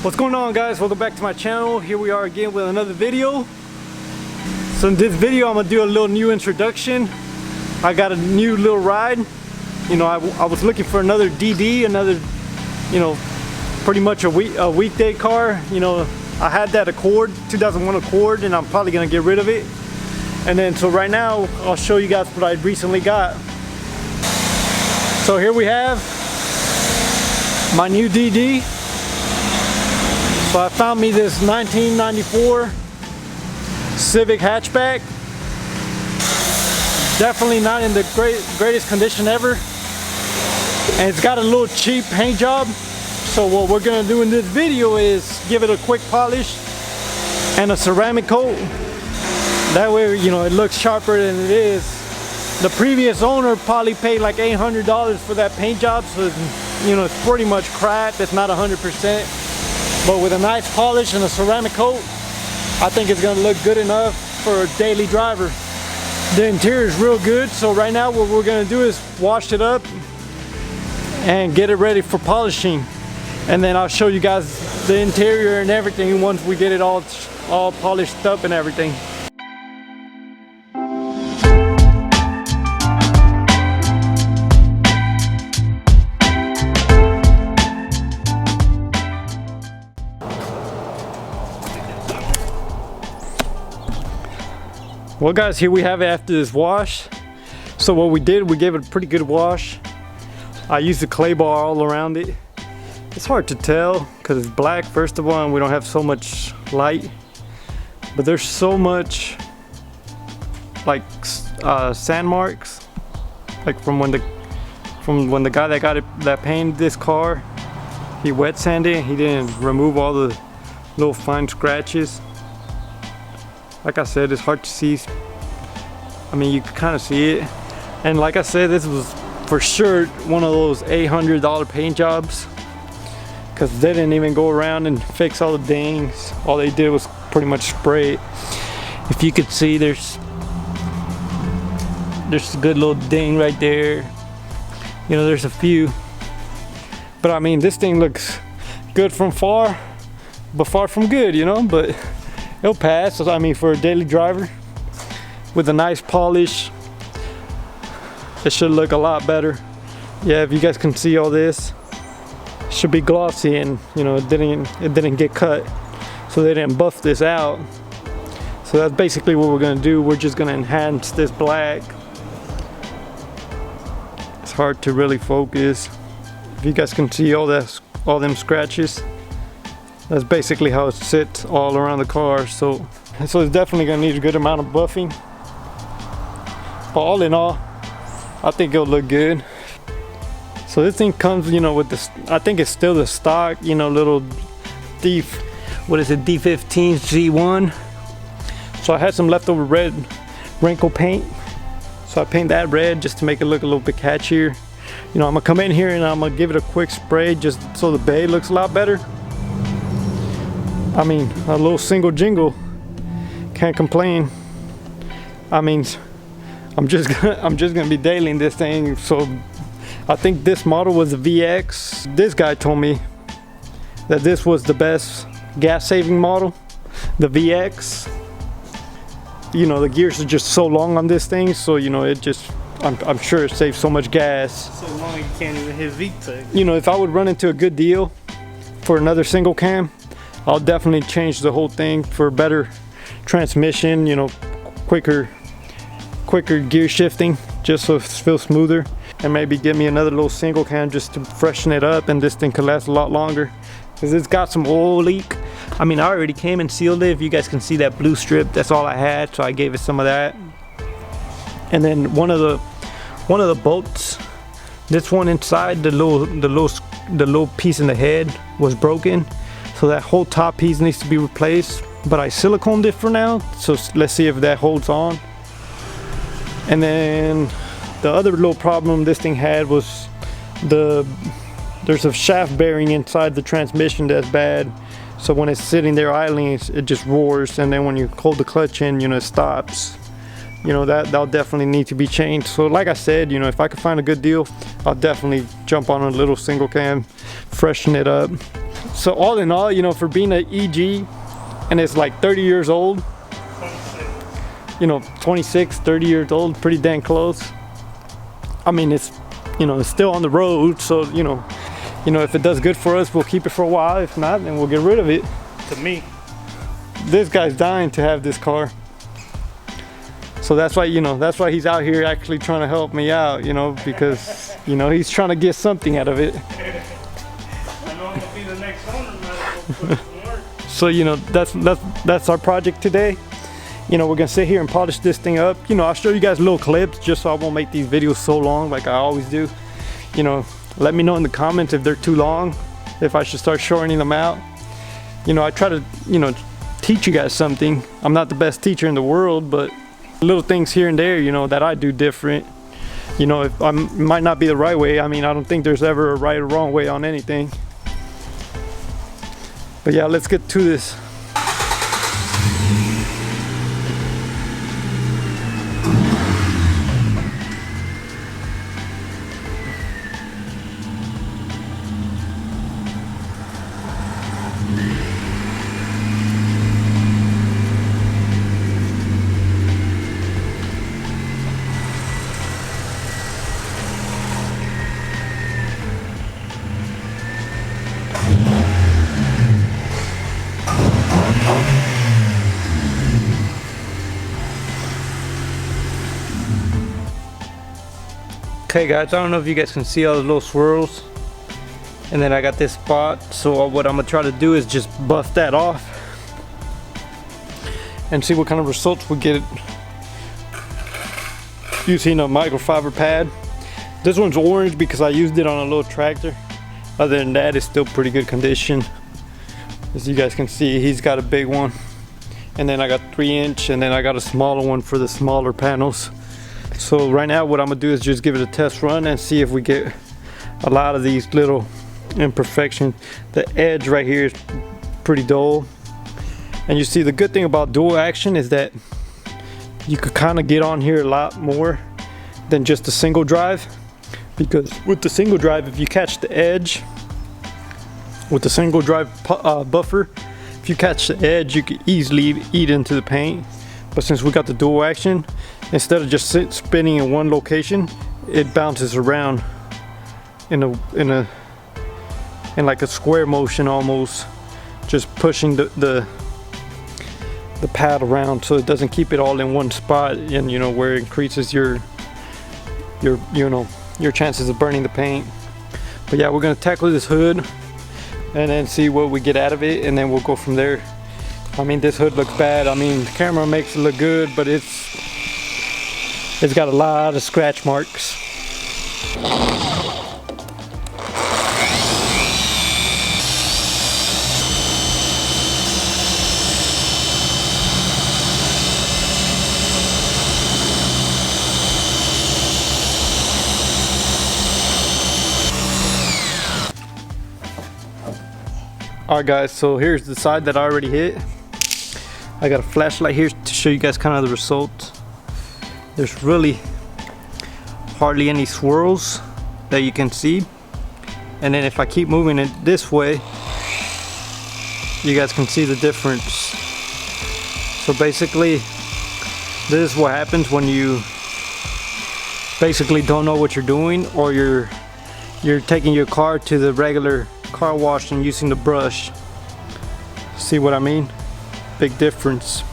What's going on, guys? Welcome back to my channel. Here we are again with another video. So in this video I'm gonna do a little new introduction. I got a new little ride. You know, I was looking for another DD, another, you know, pretty much a weekday car. You know, I had that Accord, 2001 Accord, and I'm probably gonna get rid of it. And then so right now I'll show you guys what I recently got. So here we have my new DD. So I found me this 1994 Civic hatchback. Definitely not in the greatest condition ever. And it's got a little cheap paint job. So what we're gonna do in this video is give it a quick polish and a ceramic coat. That way, you know, it looks sharper than it is. The previous owner probably paid like $800 for that paint job. So, you know, it's pretty much crap. It's not 100%. But with a nice polish and a ceramic coat, I think it's gonna look good enough for a daily driver. The interior is real good, so right now what we're gonna do is wash it up and get it ready for polishing. And then I'll show you guys the interior and everything once we get it all polished up and everything. Well guys, here we have it after this wash. So what we did, we gave it a pretty good wash. I used the clay bar all around it. It's hard to tell because it's black first of all and we don't have so much light. But there's so much like sand marks, like from when the guy that painted this car, he wet sanded it. He didn't remove all the little fine scratches. Like I said, it's hard to see. I mean, you can kind of see it. And like I said, this was for sure one of those $800 paint jobs, because they didn't even go around and fix all the dings. All they did was pretty much spray it. If you could see, there's a good little ding right there. You know, there's a few. But I mean, this thing looks good from far, but far from good, you know, but it'll pass. I mean, for a daily driver with a nice polish, it should look a lot better. Yeah, if you guys can see all this, it should be glossy, and you know, it didn't get cut, so they didn't buff this out. So that's basically what we're gonna do. We're just gonna enhance this black. It's hard to really focus. If you guys can see all them scratches, that's basically how it sits all around the car. So it's definitely gonna need a good amount of buffing. But all in all, I think it'll look good. So this thing comes, you know, with this, I think it's still the stock, you know, little D15 Z1. So I had some leftover red wrinkle paint. So I paint that red just to make it look a little bit catchier. You know, I'm gonna come in here and I'm gonna give it a quick spray just so the bay looks a lot better. I mean, a little single jingle, can't complain. I mean, I'm just gonna be detailing this thing. So I think this model was a VX. This guy told me that this was the best gas saving model, the VX. You know, the gears are just so long on this thing, so you know, it just, I'm sure it saves so much gas. So long you can't even hit VTEC. You know, if I would run into a good deal for another single cam, I'll definitely change the whole thing for better transmission, you know, quicker gear shifting, just so it feels smoother, and maybe get me another little single cam just to freshen it up, and this thing could last a lot longer because it's got some oil leak. I mean, I already came and sealed it. If you guys can see that blue strip, that's all I had, so I gave it some of that. And then one of the bolts, this one inside, the little piece in the head was broken. So that whole top piece needs to be replaced, but I siliconed it for now. So let's see if that holds on. And then the other little problem this thing had was there's a shaft bearing inside the transmission that's bad. So when it's sitting there idling, it just roars, and then when you hold the clutch in, you know, it stops. You know, that'll definitely need to be changed. So like I said, you know, if I could find a good deal, I'll definitely jump on a little single cam, freshen it up. So all in all, you know, for being an EG and it's like 30 years old, 26. you know, 26, 30 years old, pretty dang close. I mean, it's, you know, it's still on the road, so you know, if it does good for us, we'll keep it for a while. If not, then we'll get rid of it. To me. This guy's dying to have this car. So that's why, you know, that's why he's out here actually trying to help me out, you know, because, you know, he's trying to get something out of it. I know I'm gonna be the next owner, man. I'll put some work. So, you know, that's our project today. You know, we're gonna sit here and polish this thing up. You know, I'll show you guys little clips just so I won't make these videos so long like I always do. You know, let me know in the comments if they're too long, if I should start shortening them out. You know, I try to, you know, teach you guys something. I'm not the best teacher in the world, but little things here and there, you know, that I do different. You know, if it might not be the right way. I mean, I don't think there's ever a right or wrong way on anything. But yeah, let's get to this. Okay guys, I don't know if you guys can see all the little swirls, and then I got this spot, so what I'm gonna try to do is just buff that off and see what kind of results we get using a microfiber pad. This one's orange because I used it on a little tractor. Other than that, it's still pretty good condition. As you guys can see, he's got a big one, and then I got 3-inch, and then I got a smaller one for the smaller panels. So right now what I'm gonna do is just give it a test run and see if we get a lot of these little imperfections. The edge right here is pretty dull, and you see the good thing about dual action is that you could kind of get on here a lot more than just a single drive, because with the single drive, if you catch the edge with the single drive buffer, if you catch the edge, you could easily eat into the paint. But since we got the dual action, instead of just spinning in one location, it bounces around in like a square motion almost, just pushing the pad around, so it doesn't keep it all in one spot, and you know, where it increases your chances of burning the paint. But yeah, we're gonna tackle this hood and then see what we get out of it, and then we'll go from there. I mean, this hood looks bad. I mean, the camera makes it look good, but it's got a lot of scratch marks. Alright guys, so here's the side that I already hit. I got a flashlight here to show you guys kind of the results. There's really hardly any swirls that you can see, and then if I keep moving it this way, you guys can see the difference. So basically, this is what happens when you basically don't know what you're doing, or you're taking your car to the regular car wash and using the brush. See what I mean? Big difference.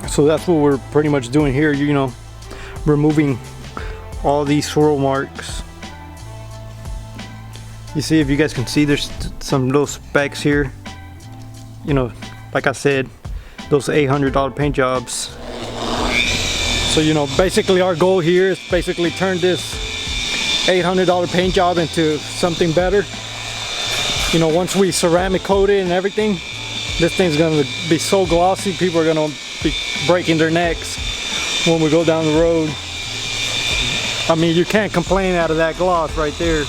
So that's what we're pretty much doing here, you know, removing all these swirl marks. You see, if you guys can see, there's some little specks here. You know, like I said, those $800 paint jobs. So, you know, basically our goal here is basically turn this $800 paint job into something better. You know, once we ceramic coat it and everything, this thing's gonna be so glossy, people are gonna be breaking their necks when we go down the road. I mean, you can't complain out of that gloss right there.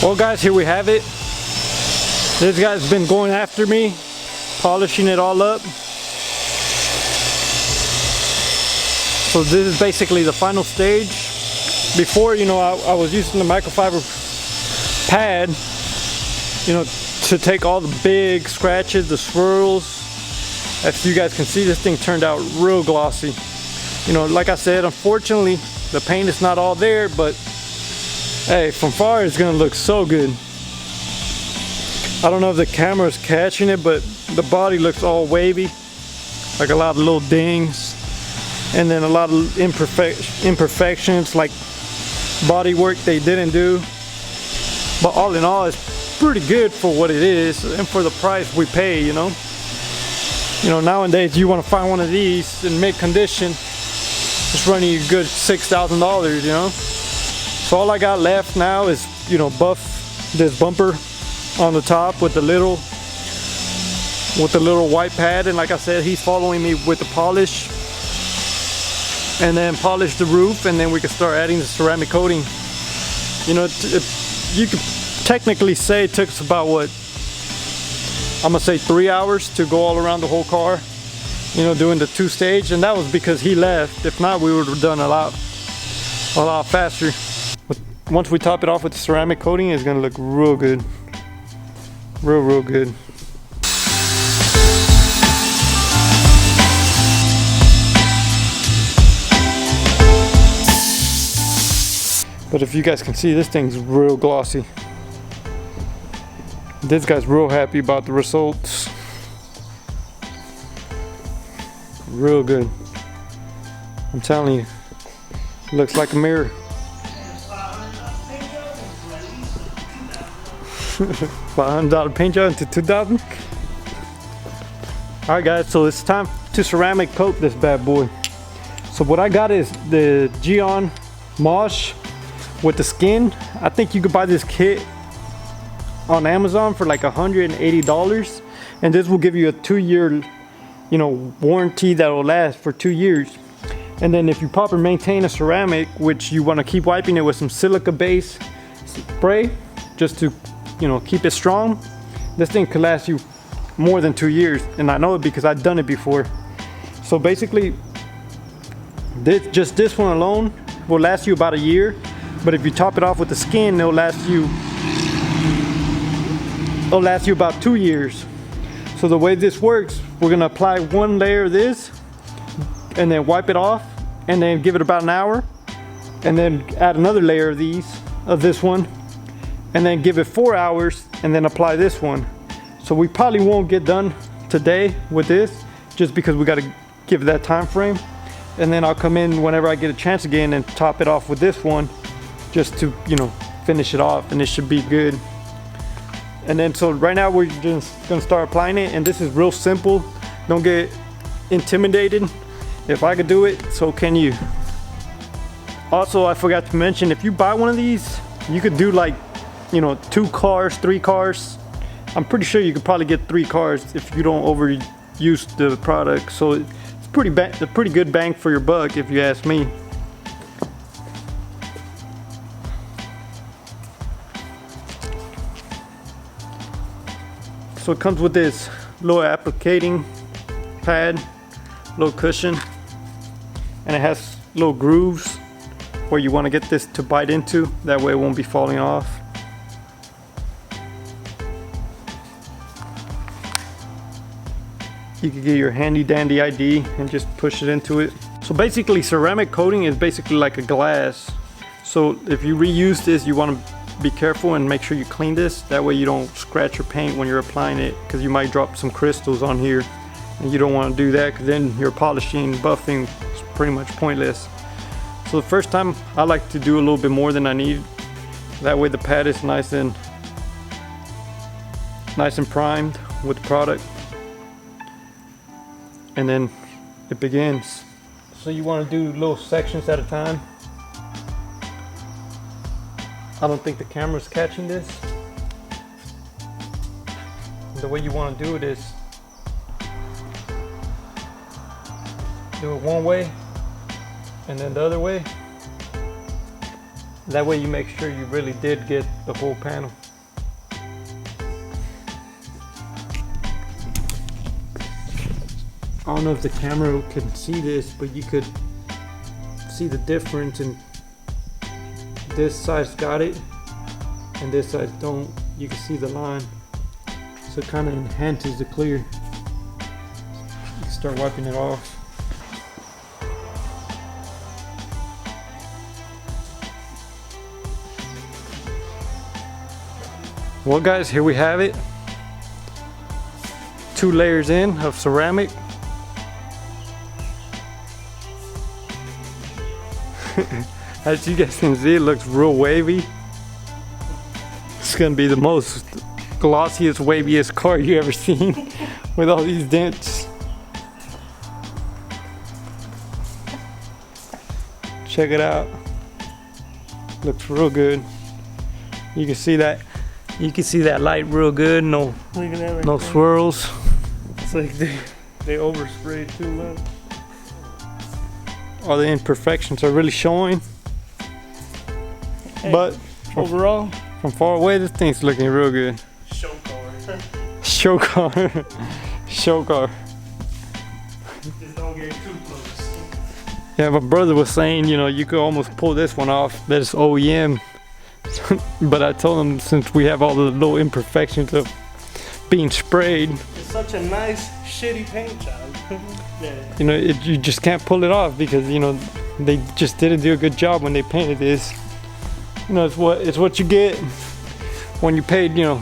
Well guys, here we have it. This guy's been going after me, polishing it all up. So this is basically the final stage. Before, you know, I was using the microfiber pad, you know, to take all the big scratches, the swirls. As you guys can see, this thing turned out real glossy. You know, like I said, unfortunately, the paint is not all there, but hey, from far it's gonna look so good. I don't know if the camera's catching it, but the body looks all wavy, like a lot of little dings, and then a lot of imperfections, like body work they didn't do. But all in all, it's pretty good for what it is and for the price we pay, you know. You know, nowadays you want to find one of these in mid condition, it's running you a good $6,000, you know. So all I got left now is, you know, buff this bumper on the top with the little white pad, and like I said, he's following me with the polish, and then polish the roof, and then we can start adding the ceramic coating. You know, you could technically say it took us about, what, I'm gonna say 3 hours to go all around the whole car, you know, doing the 2-stage, and that was because he left. If not, we would have done a lot faster. But once we top it off with the ceramic coating, it's gonna look real good, real good. But if you guys can see, this thing's real glossy. This guy's real happy about the results. Real good. I'm telling you, looks like a mirror. $500 paint job into 2,000. All right, guys. So it's time to ceramic coat this bad boy. So what I got is the Gyeon Mosh with the skin. I think you could buy this kit on Amazon for like $180, and this will give you a 2-year, you know, warranty that will last for 2 years. And then if you proper maintain a ceramic, which you want to keep wiping it with some silica base spray just to, you know, keep it strong, this thing could last you more than 2 years. And I know it because I've done it before. So basically this one alone will last you about a year, but if you top it off with the skin, it'll last you about 2 years. So the way this works, we're gonna apply one layer of this and then wipe it off, and then give it about an hour, and then add another layer of this one, and then give it 4 hours, and then apply this one. So we probably won't get done today with this, just because we got to give it that time frame. And then I'll come in whenever I get a chance again and top it off with this one, just to, you know, finish it off, and it should be good. And then, so right now we're just gonna start applying it, and this is real simple. Don't get intimidated. If I could do it, so can you. Also, I forgot to mention, if you buy one of these, you could do like, you know, 2 cars, 3 cars. I'm pretty sure you could probably get 3 cars if you don't overuse the product. So it's a pretty good bang for your buck, if you ask me. So it comes with this little applicating pad, little cushion, and it has little grooves where you want to get this to bite into. That way it won't be falling off. You can get your handy dandy ID and just push it into it. So basically, ceramic coating is basically like a glass. So if you reuse this, you want to be careful and make sure you clean this. That way you don't scratch your paint when you're applying it, because you might drop some crystals on here, and you don't want to do that, because then your polishing, buffing is pretty much pointless. So the first time I like to do a little bit more than I need. That way the pad is nice and primed with the product. And then it begins. So you want to do little sections at a time. I don't think the camera's catching this. The way you want to do it is do it one way and then the other way. That way you make sure you really did get the whole panel. I don't know if the camera can see this, but you could see the difference in this side's got it and this side don't. You can see the line, so it kind of enhances the clear. You can start wiping it off. Well guys, here we have it. 2 layers in of ceramic. As you guys can see, it looks real wavy. It's gonna be the most glossiest, waviest car you ever seen with all these dents. Check it out. Looks real good. You can see that. You can see that light real good. No, Look at that right no there. swirls. It's like they oversprayed too much. All the imperfections are really showing. Hey, But overall, from far away, this thing's looking real good. show car. Show car. Show car. Just don't get too close. Yeah, my brother was saying, you know, you could almost pull this one off. That is OEM. But I told him, since we have all the little imperfections of being sprayed, It's such a nice, shitty paint job. Yeah. you know, you just can't pull it off because, you know, they just didn't do a good job when they painted this. You know, it's what you get when you paid, you know,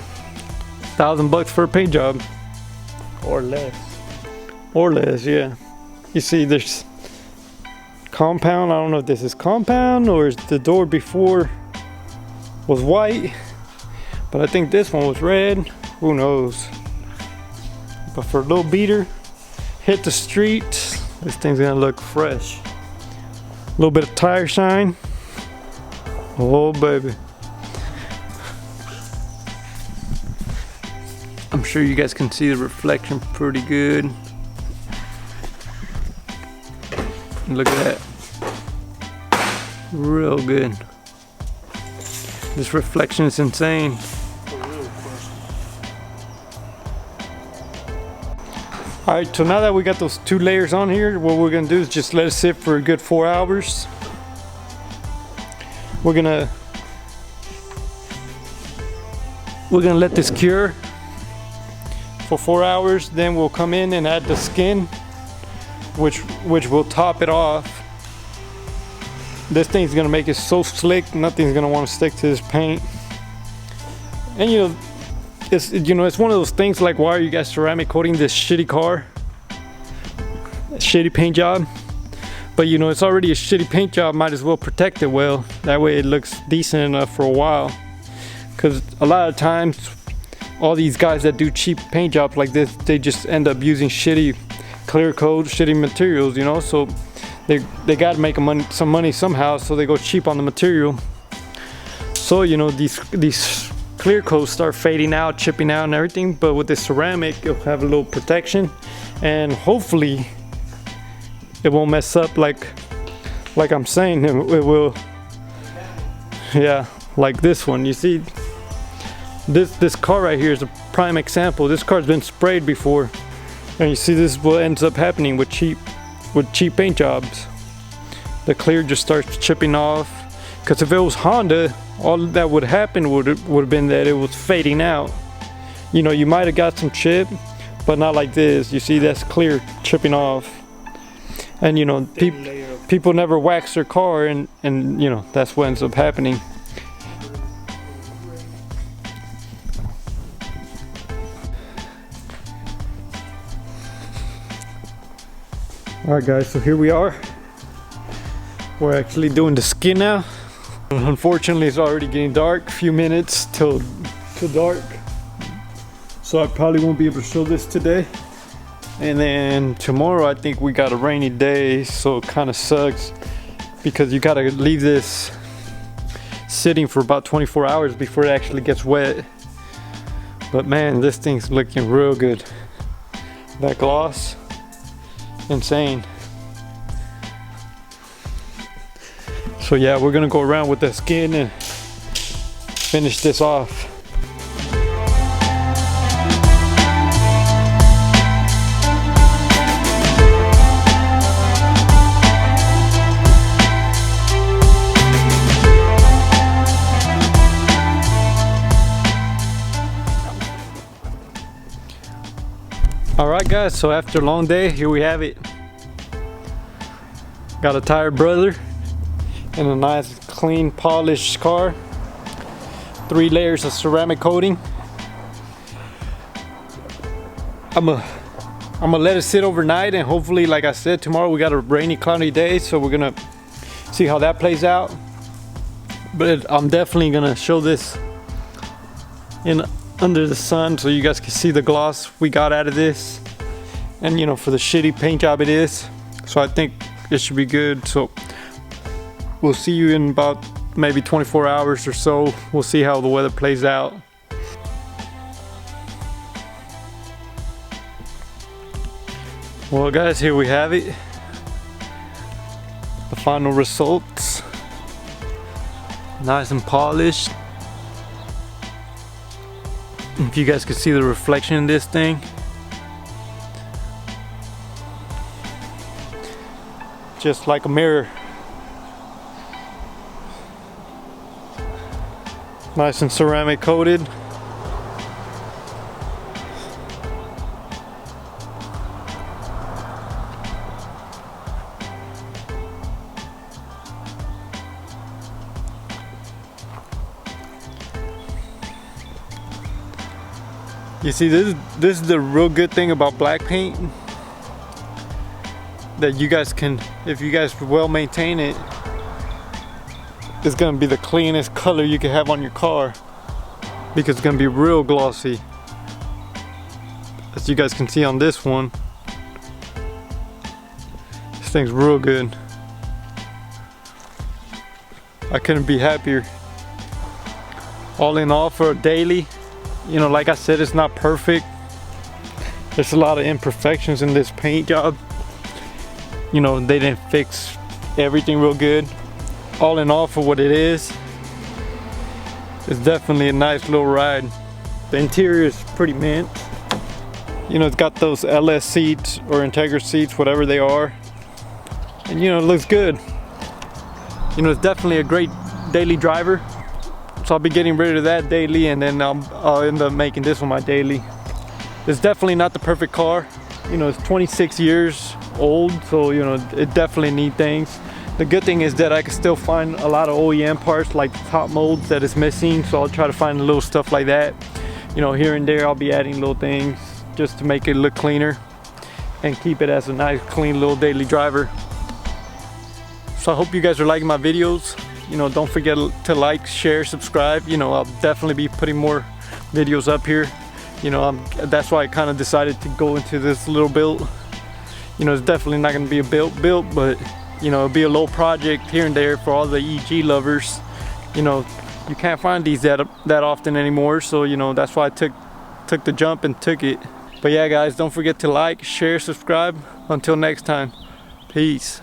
$1,000 for a paint job. Or less. Or less, yeah. You see, there's compound. I don't know if this is compound or is the door before was white, but I think this one was red. Who knows? But for a little beater, hit the street, this thing's gonna look fresh. A little bit of tire shine. Oh baby. I'm sure you guys can see the reflection pretty good. Look at that. Real good. This reflection is insane. Alright, so now that we got those 2 layers on here, what we're gonna do is just let it sit for a good 4 hours. We're gonna let this cure for 4 hours, then we'll come in and add the skin, which will top it off. This thing's gonna make it so slick, nothing's gonna want to stick to this paint. And you know, it's one of those things like, why are you guys ceramic coating this shitty car? A shitty paint job. But you know, it's already a shitty paint job, might as well protect it well. That way it looks decent enough for a while. Because a lot of times, all these guys that do cheap paint jobs like this, they just end up using shitty clear coat, shitty materials, you know? So they gotta make some money somehow, so they go cheap on the material. So you know, these clear coats start fading out, chipping out and everything, but with this ceramic it'll have a little protection, and hopefully it won't mess up like I'm saying it will. Yeah, like this one. You see, this car right here is a prime example. This car's been sprayed before, and you see, this is what ends up happening with cheap paint jobs. The clear just starts chipping off. Because if it was Honda, all that would happen would have been that it was fading out. You know, you might have got some chip, but not like this. You see, that's clear chipping off. And you know, people never wax their car, and you know, that's what ends up happening. Alright guys, so here we are. We're actually doing the skin now. Unfortunately, it's already getting dark. A few minutes till dark. So I probably won't be able to show this today. And then tomorrow I think we got a rainy day, so it kind of sucks because you gotta leave this sitting for about 24 hours before it actually gets wet. But man, this thing's looking real good. That gloss, insane. So So yeah, we're gonna go around with the skin and finish this off. Alright guys, so after a long day, here we have it. Got a tired brother and a nice clean polished car. 3 layers of ceramic coating. I'm gonna let it sit overnight, and hopefully, like I said, tomorrow we got a rainy, cloudy day, so we're gonna see how that plays out. But I'm definitely gonna show this in under the sun so you guys can see the gloss we got out of this, and you know, for the shitty paint job it is. So I think it should be good. So we'll see you in about maybe 24 hours or so. We'll see how the weather plays out. Well guys, here we have it, the final results. Nice and polished. If you guys can see the reflection in this thing, just like a mirror. Nice and ceramic coated. You see, this is the real good thing about black paint, that you guys can, if you guys well maintain it, it's gonna be the cleanest color you can have on your car, because it's gonna be real glossy, as you guys can see on this one. This thing's real good. I couldn't be happier. All in all, for a daily, you know, like I said, it's not perfect. There's a lot of imperfections in this paint job. You know, they didn't fix everything real good. All in all, for what it is, it's definitely a nice little ride. The interior is pretty mint. You know, it's got those LS seats or Integra seats, whatever they are. And you know, it looks good. You know, it's definitely a great daily driver. So I'll be getting rid of that daily, and then I'll end up making this one my daily. It's definitely not the perfect car. You know, it's 26 years old, so you know, it definitely needs things. The good thing is that I can still find a lot of OEM parts, like the top molds that is missing, so I'll try to find little stuff like that. You know, here and there I'll be adding little things just to make it look cleaner and keep it as a nice, clean little daily driver. So I hope you guys are liking my videos. You know, don't forget to like, share, subscribe. You know, I'll definitely be putting more videos up here. You know, that's why I kind of decided to go into this little build. You know, it's definitely not going to be a built, but you know, it'll be a little project here and there for all the EG lovers. You know, you can't find these that often anymore, so you know, that's why I took the jump and took it. But yeah guys, don't forget to like, share, subscribe. Until next time, peace.